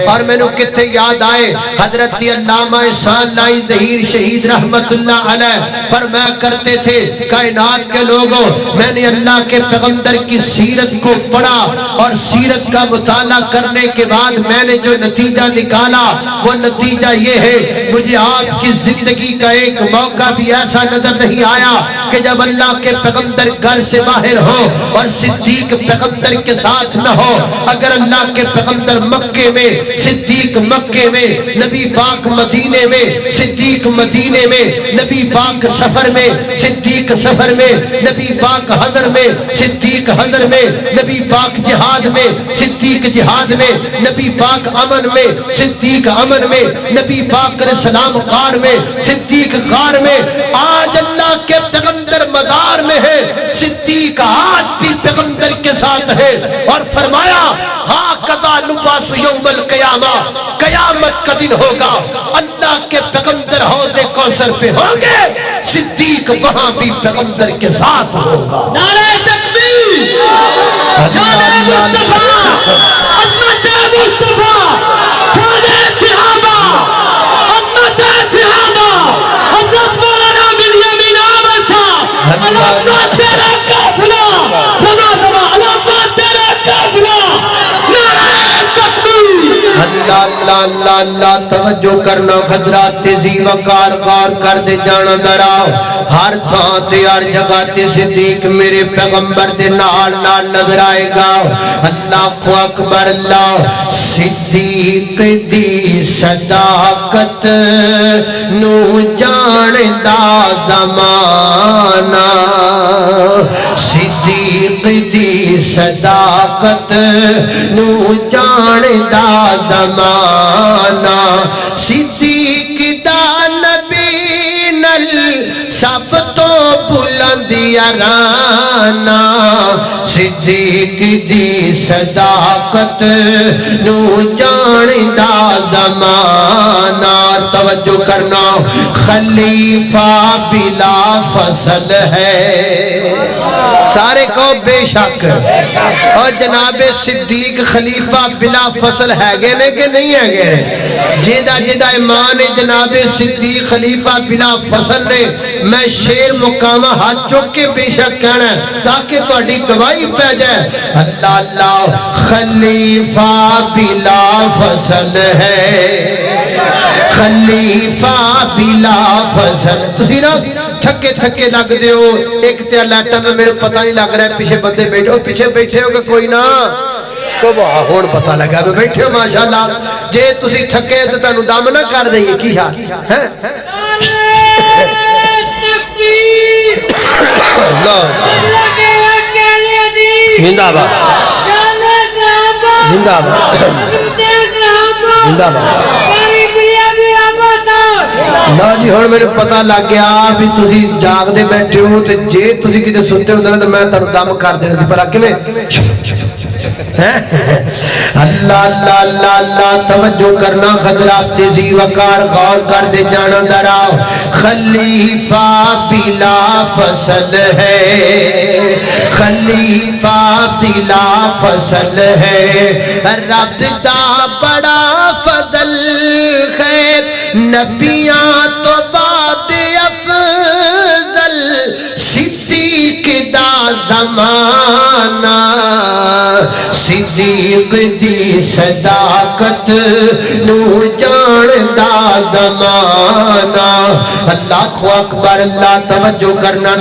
اور میں نے کتنے یاد آئے حضرت علامہ احسان لائی ظہیر شہید رحمت اللہ علیہ فرمایا کرتے تھے کائنات کے لوگوں میں نے اللہ کے پیغمبر کی سیرت کو پڑھا اور سیرت کا مطالعہ کرنے کے بعد میں نے جو نتیجہ نکالا وہ نتیجہ یہ ہے مجھے آپ کی زندگی کا ایک موقع بھی ایسا نظر نہیں آیا کہ جب اللہ کے پیغمبر گھر سے باہر ہو اور صدیق پیغمبر کے ساتھ نہ ہو اگر اللہ کے پیغمبر مکے میں صدیق مکے میں نبی پاک مدینے میں صدیق مدینے میں نبی پاک سفر میں صدیق سفر میں نبی پاک حضر میں صدیق حضر میں نبی پاک جہاد میں صدیق جہاد میں نبی پاک امن میں صدیق امن میں نبی پاک سلام غار میں صدیق غار میں آج اللہ کے پیغمبر مدار میں ہے صدیق آج بھی پیغمبر کے ساتھ ہے اور فرمایا ہاں قضا لباس یوم القیامہ قیامت کا دن ہوگا اللہ کے پیغمبر حوض کوثر پہ ہوں گے صدیق وہاں بھی پیغمبر کے ساتھ ہوگا نعرہ تکبیر نعرہ مصطفیٰ عظمت مصطفیٰ شان صحابہ عظمت صحابہ حضرت مولانا بنیامین احمد صاحب علامہ تیرا قافلہ علامہ تیرا قافلہ اللہ اللہ اللہ اللہ توجہ کرنا خضرات تیزی وقار غار کر دے جانا دراؤ ہر تھان تے ہر جگہ تے صدیق میرے پیغمبر دے نال نال نظر آئے گا اللہ کو اکبر اللہ صدیق دی صداقت نو جان دا زمانہ صدیق دی صداقت نو جان دا زمانہ صدیق دا نبی نل سب تو بلند یارانہ صدیق دی صداقت نو جان دا زمانہ توجہ کرنا خلیفہ بلا فصل ہے سارے کو بے شک اور جناب صدیق خلیفہ بلا فصل ہے گے نے کہ نہیں ہے گے جیدہ جیدہ ایمان جناب صدیق خلیفہ بلا فصل نے میں شیر مقامہ ہاتھ چک کے بے شک کہنا ہے تاکہ تو اڈی گواہی پہ جائے اللہ اللہ خلیفہ بلا فصل ہے خلیفہ بلا فصل تسی نا تھکے تھکے لگ دے ہو ایک تیار لیٹر میں میرے پتہ نہیں لگ رہا ہے پیچھے بندے بیٹھے ہو پیچھے بیٹھے ہو کہ کوئی نہ تو وہ ہون پتہ لگا میں بیٹھے ہو ماشاءاللہ جے تسی تھکے تو تانوں دم نہ کر دیں گے کی حال ہے زندہ باد زندہ باد زندہ باد نا جی ہون میں نے پتہ لگ گیا بھی تسی جاگ دے بیٹھے ہو تو جے تسی کتے سنتے ہو تو میں تانوں دم کر دینا سی پر آکے میں اللہ اللہ اللہ اللہ توجہ کرنا خضرات تیزی وقار غور کر دے جانا دراؤ خلیفہ بلا فصل ہے خلیفہ بلا فصل ہے رب دا بڑا فضل ہے نبیاں تو بعد افضل صدیق دا زمانہ صدیق دی صداقت نو جان دا زمانہ اللہ اکبر اللہ توجہ کرنا